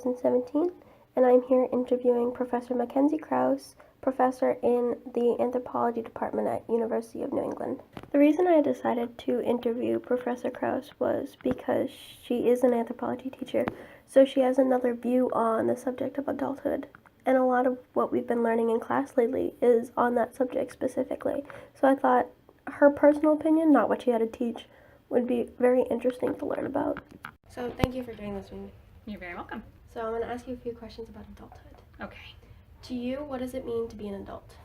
2017, and I'm here interviewing Professor Mackenzie Krause, professor in the anthropology department at University of New England. The reason I decided to interview Professor Krause was because she is an anthropology teacher, so she has another view on the subject of adulthood. And a lot of what we've been learning in class lately is on that subject specifically. So I thought her personal opinion, not what she had to teach, would be very interesting to learn about. So thank you for doing this with me. You're very welcome. So I'm going to ask you a few questions about adulthood. Okay. To you, what does it mean to be an adult?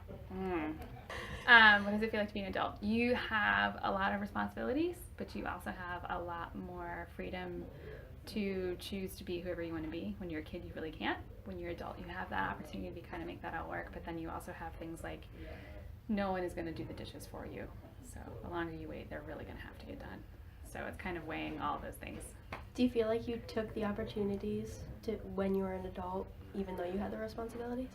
What does it feel like to be an adult? You have a lot of responsibilities, but you also have a lot more freedom to choose to be whoever you want to be. When you're a kid, you really can't. When you're an adult, you have that opportunity to kind of make that all work, but then you also have things like no one is going to do the dishes for you. So the longer you wait, they're really going to have to get done. So it's kind of weighing all those things. Do you feel like you took the opportunities to when you were an adult, even though you had the responsibilities?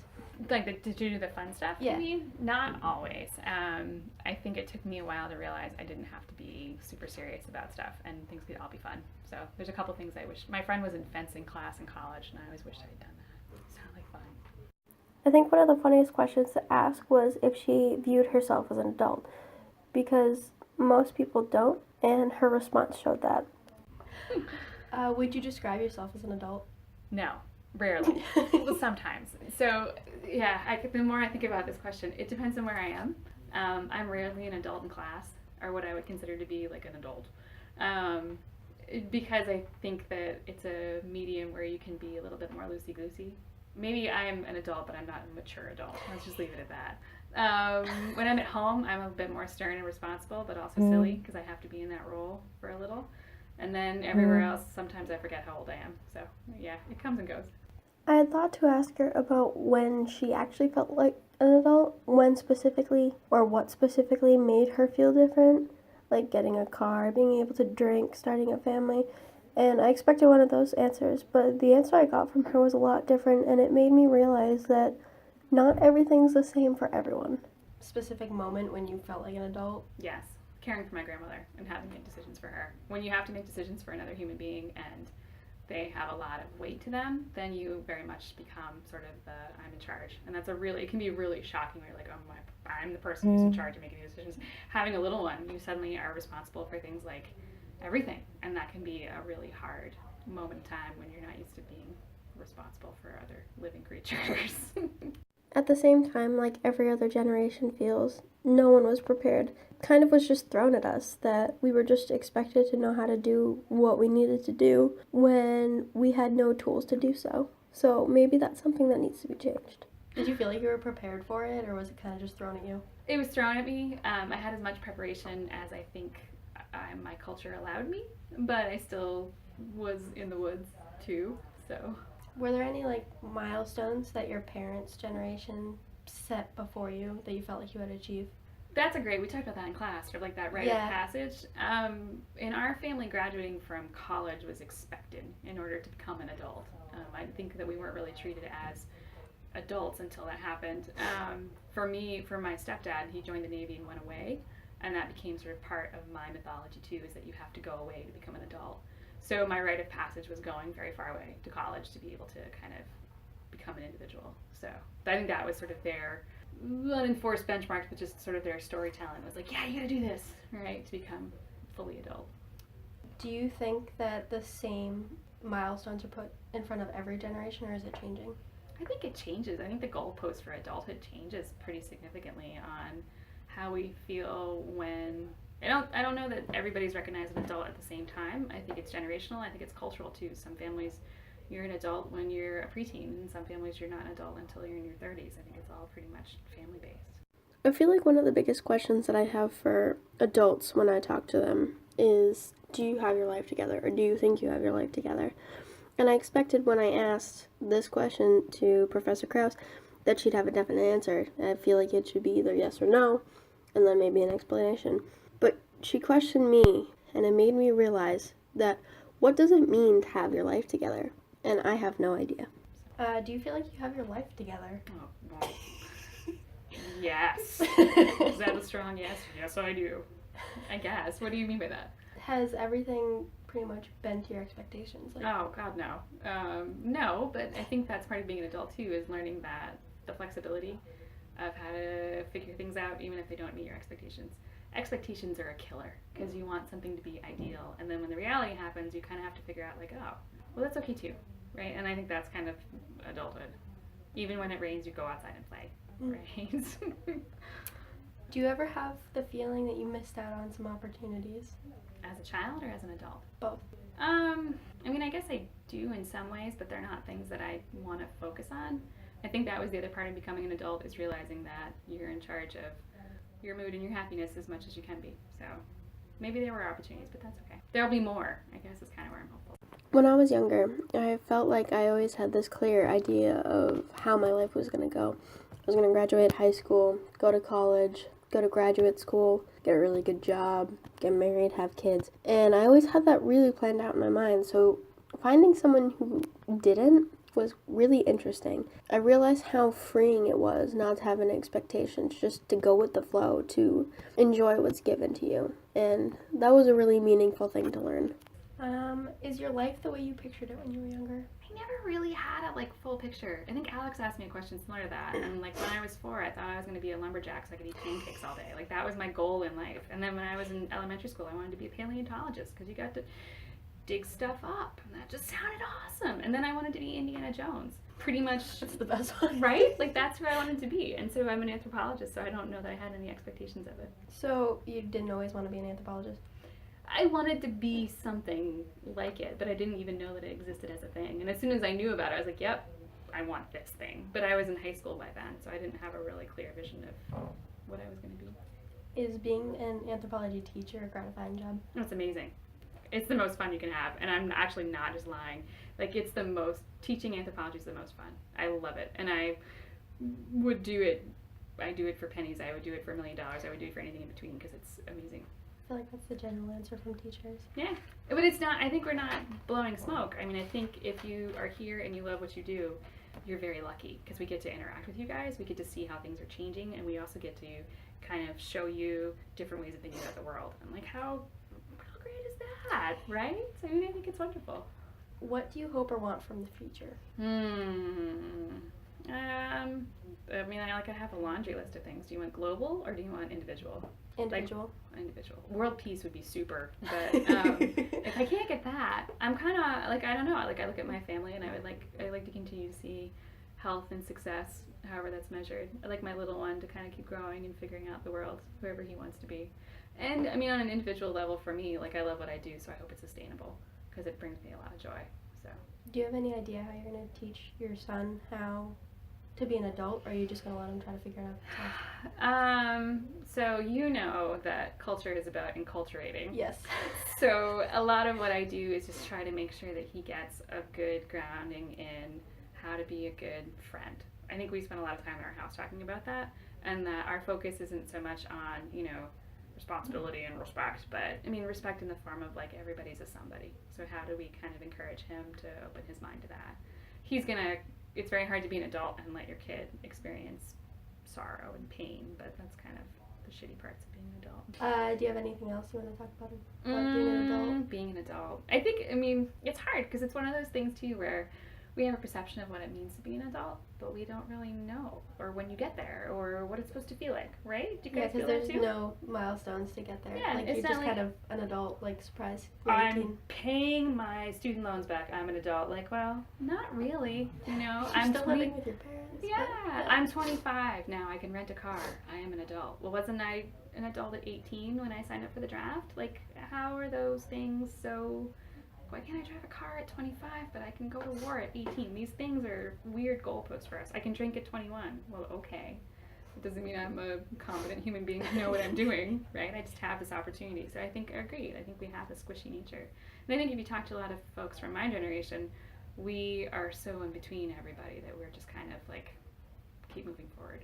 Like to do the fun stuff, Yeah. You mean? Not always. I think it took me a while to realize I didn't have to be super serious about stuff and things could all be fun. So there's a couple things I wish. My friend was in fencing class in college and I always wished I had done that. It sounded like fun. I think one of the funniest questions to ask was if she viewed herself as an adult, because most people don't, and her response showed that. Would you describe yourself as an adult? No, rarely. Well, sometimes. So, yeah, the more I think about this question, it depends on where I am. I'm rarely an adult in class, or what I would consider to be like an adult. Because I think that it's a medium where you can be a little bit more loosey-goosey. Maybe I am an adult, but I'm not a mature adult. Let's just leave it at that. When I'm at home, I'm a bit more stern and responsible, but also silly, because I have to be in that role for a little. And then everywhere else, sometimes I forget how old I am. So, yeah, it comes and goes. I had thought to ask her about when she actually felt like an adult, when specifically, or what specifically made her feel different, like getting a car, being able to drink, starting a family. And I expected one of those answers, but the answer I got from her was a lot different, and it made me realize that not everything's the same for everyone. Specific moment when you felt like an adult? Yes, caring for my grandmother and having to make decisions for her. When you have to make decisions for another human being and they have a lot of weight to them, then you very much become sort of the I'm in charge. And it can be really shocking when you're like, oh I'm the person who's in charge of making these decisions. Having a little one, you suddenly are responsible for things like everything. And that can be a really hard moment in time when you're not used to being responsible for other living creatures. At the same time, like every other generation feels, no one was prepared. Kind of was just thrown at us that we were just expected to know how to do what we needed to do when we had no tools to do so. So maybe that's something that needs to be changed. Did you feel like you were prepared for it, or was it kind of just thrown at you? It was thrown at me. I had as much preparation as I think my culture allowed me, but I still was in the woods too, so. Were there any milestones that your parents' generation set before you that you felt like you had to achieve? That's we talked about that in class, or like that rite of passage. In our family, graduating from college was expected in order to become an adult. I think that we weren't really treated as adults until that happened. For my stepdad, he joined the Navy and went away, and that became sort of part of my mythology too, is that you have to go away to become an adult. So my rite of passage was going very far away to college to be able to kind of become an individual. So I think that was sort of their unenforced benchmarks, but just sort of their storytelling was like, yeah, you gotta do this, right, to become fully adult. Do you think that the same milestones are put in front of every generation, or is it changing? I think it changes. I think the goalpost for adulthood changes pretty significantly on how we feel when I don't know that everybody's recognized an adult at the same time. I think it's generational. I think it's cultural too. Some families, you're an adult when you're a preteen, and some families you're not an adult until you're in your 30s. I think it's all pretty much family based. I feel like one of the biggest questions that I have for adults when I talk to them is, do you have your life together, or do you think you have your life together? And I expected when I asked this question to Professor Krause that she'd have a definite answer. I feel like it should be either yes or no, and then maybe an explanation. But she questioned me, and it made me realize that what does it mean to have your life together? And I have no idea. Do you feel like you have your life together? Oh, no. Yes. Is that a strong yes? Yes, I do. I guess. What do you mean by that? Has everything pretty much bend to your expectations. Like, oh God, no. No, but I think that's part of being an adult too, is learning that the flexibility of how to figure things out even if they don't meet your expectations. Expectations are a killer because you want something to be ideal, and then when the reality happens, you kind of have to figure out like, oh, well, that's okay too, right? And I think that's kind of adulthood. Even when it rains, you go outside and play, right? Do you ever have the feeling that you missed out on some opportunities? As a child or as an adult? Both. I mean, I guess I do in some ways, but they're not things that I want to focus on. I think that was the other part of becoming an adult, is realizing that you're in charge of your mood and your happiness as much as you can be. So maybe there were opportunities, but that's okay. There'll be more, I guess, is kind of where I'm hopeful. When I was younger, I felt like I always had this clear idea of how my life was going to go. I was going to graduate high school, go to college, go to graduate school, get a really good job, get married, have kids. And I always had that really planned out in my mind. So finding someone who didn't was really interesting. I realized how freeing it was not to have any expectations, just to go with the flow, to enjoy what's given to you. And that was a really meaningful thing to learn. Is your life the way you pictured it when you were younger? I never really had a full picture. I think Alex asked me a question similar to that, and when I was 4, I thought I was going to be a lumberjack so I could eat pancakes all day. That was my goal in life. And then when I was in elementary school, I wanted to be a paleontologist because you got to dig stuff up, and that just sounded awesome. And then I wanted to be Indiana Jones. Pretty much, that's the best one, right? That's who I wanted to be. And so I'm an anthropologist, so I don't know that I had any expectations of it. So you didn't always want to be an anthropologist? I wanted to be something like it, but I didn't even know that it existed as a thing. And as soon as I knew about it, I was like, yep, I want this thing. But I was in high school by then, so I didn't have a really clear vision of what I was going to be. Is being an anthropology teacher a gratifying job? It's amazing. It's the most fun you can have, and I'm actually not just lying. It's the most, teaching anthropology is the most fun. I love it, and I would do it. I do it for pennies. I would do it for $1 million. I would do it for anything in between because it's amazing. I feel like that's the general answer from teachers. Yeah, but it's not, I think we're not blowing smoke. I mean, I think if you are here and you love what you do, you're very lucky because we get to interact with you guys. We get to see how things are changing, and we also get to kind of show you different ways of thinking about the world. And how great is that, right? So I mean, I think it's wonderful. What do you hope or want from the future? I mean, I have a laundry list of things. Do you want global or do you want individual? Individual. Individual. World peace would be super, but if I can't get that, I'm kind of I don't know. I look at my family and I like to continue to see health and success, however that's measured. I like my little one to kind of keep growing and figuring out the world, whoever he wants to be. And I mean, on an individual level, for me, I love what I do, so I hope it's sustainable because it brings me a lot of joy. So. Do you have any idea how you're going to teach your son how to be an adult, or are you just going to let him try to figure it out himself? So you know that culture is about enculturating. Yes. So a lot of what I do is just try to make sure that he gets a good grounding in how to be a good friend. I think we spend a lot of time in our house talking about that, and that our focus isn't so much on, responsibility and respect, but I mean respect in the form of everybody's a somebody. So how do we kind of encourage him to open his mind to that? It's very hard to be an adult and let your kid experience sorrow and pain, but that's kind of the shitty parts of being an adult. Do you have anything else you want to talk about being an adult? Being an adult. I think, it's hard because it's one of those things too where we have a perception of what it means to be an adult, but we don't really know, or when you get there, or what it's supposed to feel like, right? Do you guys feel that too? There's no milestones to get there. Yeah, you're just kind of an adult, surprise. I'm paying my student loans back. I'm an adult. Well, not really. I'm still living with your parents. Yeah, I'm 25 now. I can rent a car. I am an adult. Well, wasn't I an adult at 18 when I signed up for the draft? How are those things so? Why can't I drive a car at 25, but I can go to war at 18? These things are weird goalposts for us. I can drink at 21. Well, okay. It doesn't mean I'm a competent human being to know what I'm doing, right? I just have this opportunity. So I agreed. I think we have a squishy nature. And I think if you talk to a lot of folks from my generation, we are so in between everybody that we're just kind of keep moving forward.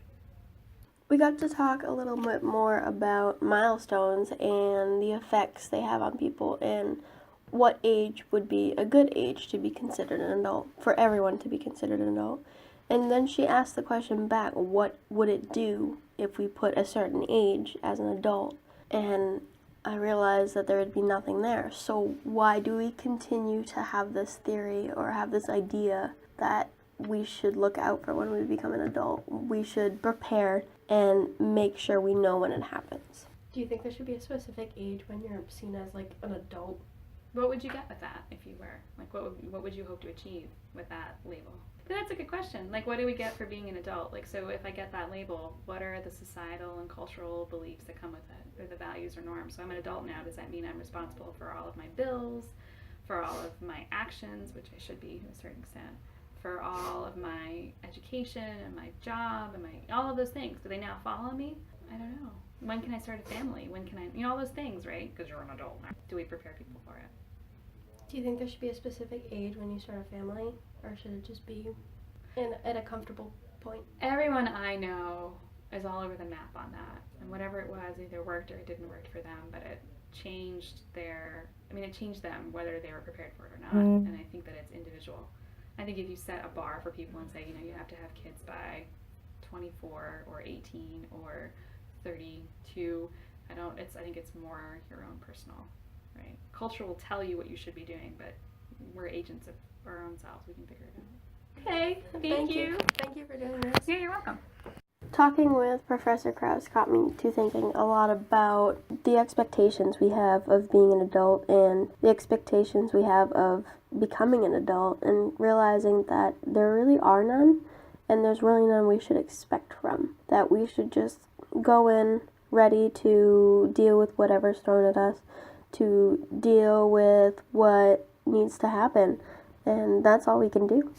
We got to talk a little bit more about milestones and the effects they have on people, and what age would be a good age to be considered an adult, for everyone to be considered an adult. And then she asked the question back, what would it do if we put a certain age as an adult? And I realized that there would be nothing there. So why do we continue to have this theory or have this idea that we should look out for when we become an adult? We should prepare and make sure we know when it happens. Do you think there should be a specific age when you're seen as like an adult? What would you get with that if you were? Like, what would you hope to achieve with that label? But that's a good question. Like, what do we get for being an adult? Like, so if I get that label, what are the societal and cultural beliefs that come with it, or the values or norms? So I'm an adult now. Does that mean I'm responsible for all of my bills, for all of my actions, which I should be to a certain extent, for all of my education and my job and all of those things? Do they now follow me? I don't know. When can I start a family? When can I, all those things, right? Because you're an adult now. Do we prepare people for it? Do you think there should be a specific age when you start a family, or should it just be at a comfortable point? Everyone I know is all over the map on that, and whatever it was either worked or it didn't work for them, but it changed it changed them whether they were prepared for it or not. And I think that it's individual. I think if you set a bar for people and say, you have to have kids by 24 or 18 or 32, I think it's more your own personal. Right. Culture will tell you what you should be doing, but we're agents of our own selves. We can figure it out. Okay. Thank you. Thank you for doing this. Yeah, you're welcome. Talking with Professor Krause got me to thinking a lot about the expectations we have of being an adult and the expectations we have of becoming an adult, and realizing that there really are none, and there's really none we should expect from. That we should just go in ready to deal with whatever's thrown at us, to deal with what needs to happen, and that's all we can do.